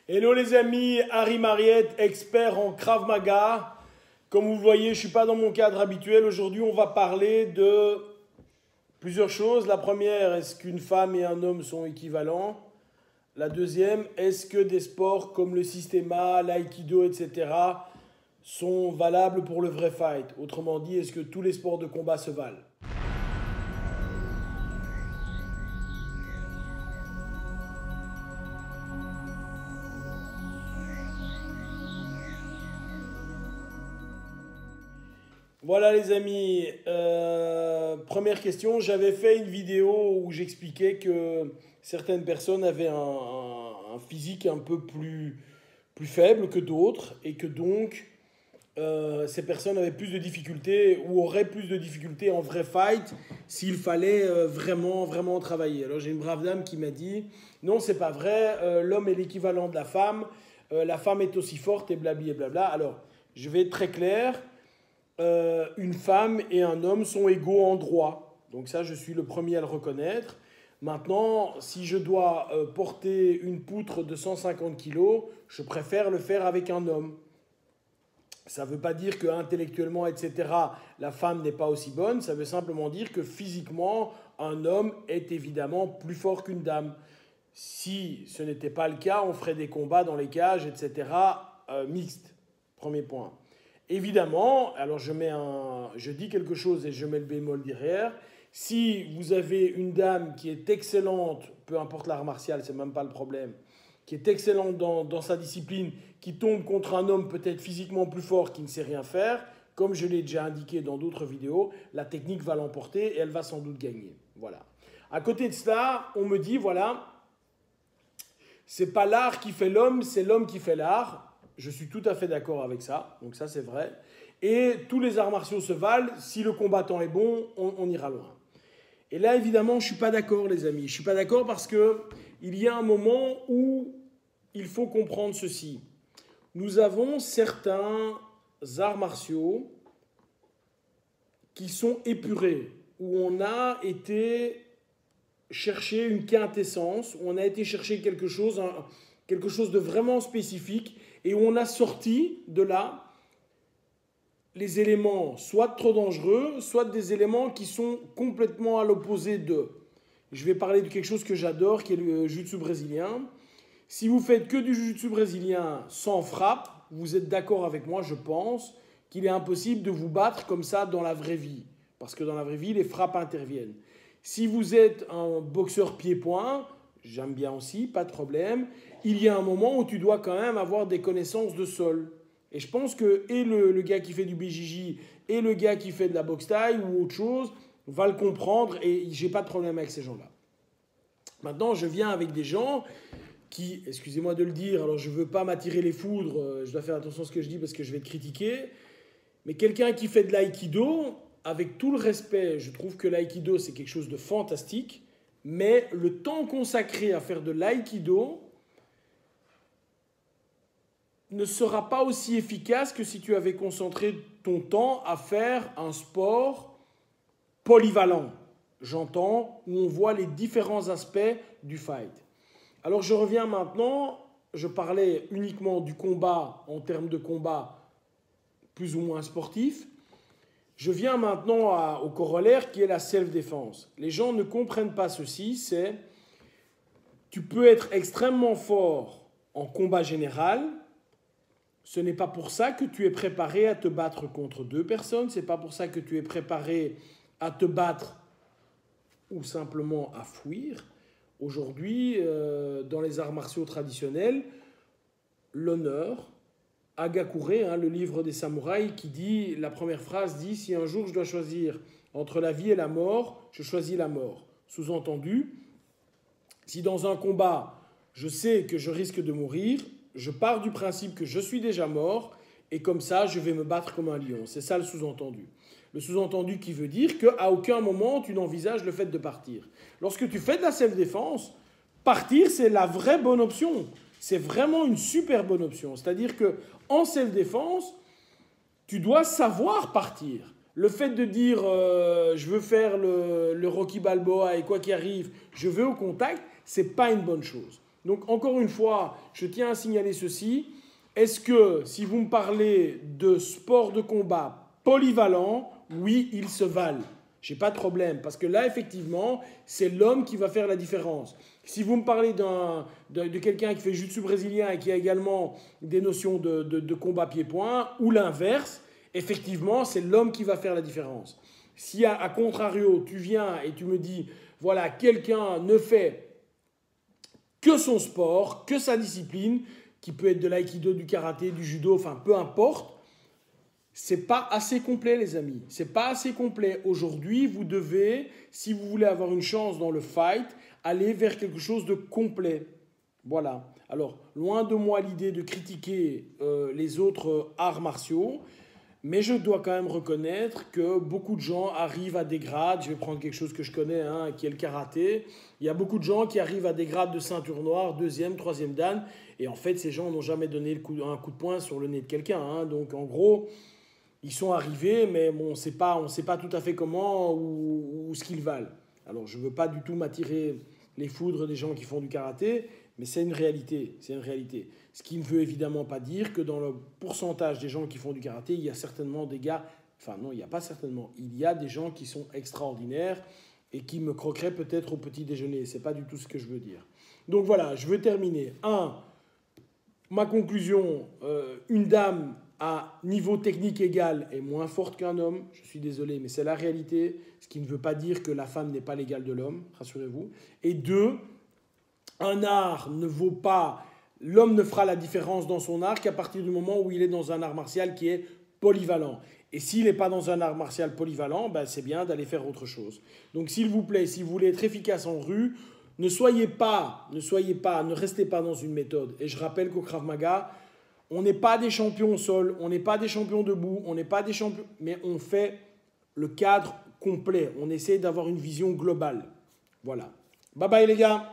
Hello les amis, Harry Mariette, expert en Krav Maga. Comme vous le voyez, je ne suis pas dans mon cadre habituel. Aujourd'hui, on va parler de plusieurs choses. La première, est-ce qu'une femme et un homme sont équivalents? La deuxième, est-ce que des sports comme le Systema, l'aïkido, etc. sont valables pour le vrai fight? Autrement dit, est-ce que tous les sports de combat se valent? Voilà les amis, première question, j'avais fait une vidéo où j'expliquais que certaines personnes avaient un physique un peu plus faible que d'autres et que donc ces personnes avaient plus de difficultés ou auraient plus de difficultés en vrai fight s'il fallait vraiment travailler. Alors j'ai une brave dame qui m'a dit non, c'est pas vrai, l'homme est l'équivalent de la femme est aussi forte et blabli et blabla. Alors je vais être très clair. Une femme et un homme sont égaux en droit. Donc ça, je suis le premier à le reconnaître. Maintenant, si je dois porter une poutre de 150 kg, je préfère le faire avec un homme. Ça ne veut pas dire qu'intellectuellement, etc., la femme n'est pas aussi bonne. Ça veut simplement dire que physiquement, un homme est évidemment plus fort qu'une dame. Si ce n'était pas le cas, on ferait des combats dans les cages, etc., mixtes. Premier point. Évidemment, alors je dis quelque chose et je mets le bémol derrière. Si vous avez une dame qui est excellente, peu importe l'art martial, c'est même pas le problème, qui est excellente dans sa discipline, qui tombe contre un homme peut-être physiquement plus fort qui ne sait rien faire, comme je l'ai déjà indiqué dans d'autres vidéos, la technique va l'emporter et elle va sans doute gagner. Voilà. À côté de cela, on me dit, voilà, c'est pas l'art qui fait l'homme, c'est l'homme qui fait l'art. Je suis tout à fait d'accord avec ça, donc ça c'est vrai. Et tous les arts martiaux se valent, si le combattant est bon, on ira loin. Et là évidemment, je ne suis pas d'accord les amis. Je ne suis pas d'accord parce qu'il y a un moment où il faut comprendre ceci. Nous avons certains arts martiaux qui sont épurés, où on a été chercher une quintessence, où on a été chercher quelque chose de vraiment spécifique, et où on a sorti de là les éléments soit trop dangereux, soit des éléments qui sont complètement à l'opposé d'eux. Je vais parler de quelque chose que j'adore, qui est le jiu-jitsu brésilien. Si vous faites que du jiu-jitsu brésilien sans frappe, vous êtes d'accord avec moi, je pense, qu'il est impossible de vous battre comme ça dans la vraie vie. Parce que dans la vraie vie, les frappes interviennent. Si vous êtes un boxeur pied-point, j'aime bien aussi, pas de problème. Il y a un moment où tu dois quand même avoir des connaissances de sol. Et je pense que et le gars qui fait du BJJ et le gars qui fait de la boxe thaï ou autre chose va le comprendre et j'ai pas de problème avec ces gens-là. Maintenant, je viens avec des gens qui, excusez-moi de le dire, alors je veux pas m'attirer les foudres, je dois faire attention à ce que je dis parce que je vais être critiqué, mais quelqu'un qui fait de l'aïkido, avec tout le respect, je trouve que l'aïkido c'est quelque chose de fantastique, mais le temps consacré à faire de l'aïkido ne sera pas aussi efficace que si tu avais concentré ton temps à faire un sport polyvalent. J'entends, où on voit les différents aspects du fight. Alors je reviens maintenant, je parlais uniquement du combat en termes de combat plus ou moins sportif. Je viens maintenant au corollaire qui est la self-défense. Les gens ne comprennent pas ceci, c'est tu peux être extrêmement fort en combat général. Ce n'est pas pour ça que tu es préparé à te battre contre deux personnes, ce n'est pas pour ça que tu es préparé à te battre ou simplement à fuir. Aujourd'hui, dans les arts martiaux traditionnels, l'honneur, Hagakure, le livre des samouraïs, qui dit, la première phrase dit « Si un jour je dois choisir entre la vie et la mort, je choisis la mort ». Sous-entendu, si dans un combat, je sais que je risque de mourir, je pars du principe que je suis déjà mort et comme ça, je vais me battre comme un lion. C'est ça le sous-entendu. Le sous-entendu qui veut dire qu'à aucun moment, tu n'envisages le fait de partir. Lorsque tu fais de la self-défense, partir, c'est la vraie bonne option. C'est vraiment une super bonne option. C'est-à-dire qu'en self-défense, tu dois savoir partir. Le fait de dire je veux faire le Rocky Balboa et quoi qu'il arrive, je veux au contact, ce n'est pas une bonne chose. Donc, encore une fois, je tiens à signaler ceci. Est-ce que, si vous me parlez de sport de combat polyvalent, oui, ils se valent. Je n'ai pas de problème, parce que là, effectivement, c'est l'homme qui va faire la différence. Si vous me parlez de quelqu'un qui fait jiu-jitsu brésilien et qui a également des notions de combat pied-point, ou l'inverse, effectivement, c'est l'homme qui va faire la différence. Si à contrario, tu viens et tu me dis, voilà, quelqu'un ne fait que son sport, que sa discipline, qui peut être de l'aïkido, du karaté, du judo, enfin peu importe, c'est pas assez complet, les amis. C'est pas assez complet. Aujourd'hui, vous devez, si vous voulez avoir une chance dans le fight, aller vers quelque chose de complet. Voilà. Alors, loin de moi l'idée de critiquer les autres arts martiaux, mais je dois quand même reconnaître que beaucoup de gens arrivent à des grades, je vais prendre quelque chose que je connais, hein, qui est le karaté. Il y a beaucoup de gens qui arrivent à des grades de ceinture noire, deuxième, troisième dan, et en fait, ces gens n'ont jamais donné un coup de poing sur le nez de quelqu'un. Hein. Donc, en gros, ils sont arrivés, mais bon, on ne sait pas tout à fait comment ou ce qu'ils valent. Alors, je ne veux pas du tout m'attirer les foudres des gens qui font du karaté, mais c'est une réalité, c'est une réalité. Ce qui ne veut évidemment pas dire que dans le pourcentage des gens qui font du karaté, il y a certainement des gars, enfin non, il n'y a pas certainement, il y a des gens qui sont extraordinaires et qui me croqueraient peut-être au petit déjeuner. Ce n'est pas du tout ce que je veux dire. Donc voilà, je veux terminer. Ma conclusion, une dame à niveau technique égal est moins forte qu'un homme. Je suis désolé, mais c'est la réalité. Ce qui ne veut pas dire que la femme n'est pas l'égale de l'homme, rassurez-vous. Et 2, un art ne vaut pas... L'homme ne fera la différence dans son art qu'à partir du moment où il est dans un art martial qui est polyvalent. Et s'il n'est pas dans un art martial polyvalent, ben c'est bien d'aller faire autre chose. Donc s'il vous plaît, si vous voulez être efficace en rue, ne restez pas dans une méthode. Et je rappelle qu'au Krav Maga, on n'est pas des champions au sol, on n'est pas des champions debout, on n'est pas des champions... Mais on fait le cadre complet. On essaie d'avoir une vision globale. Voilà. Bye bye les gars.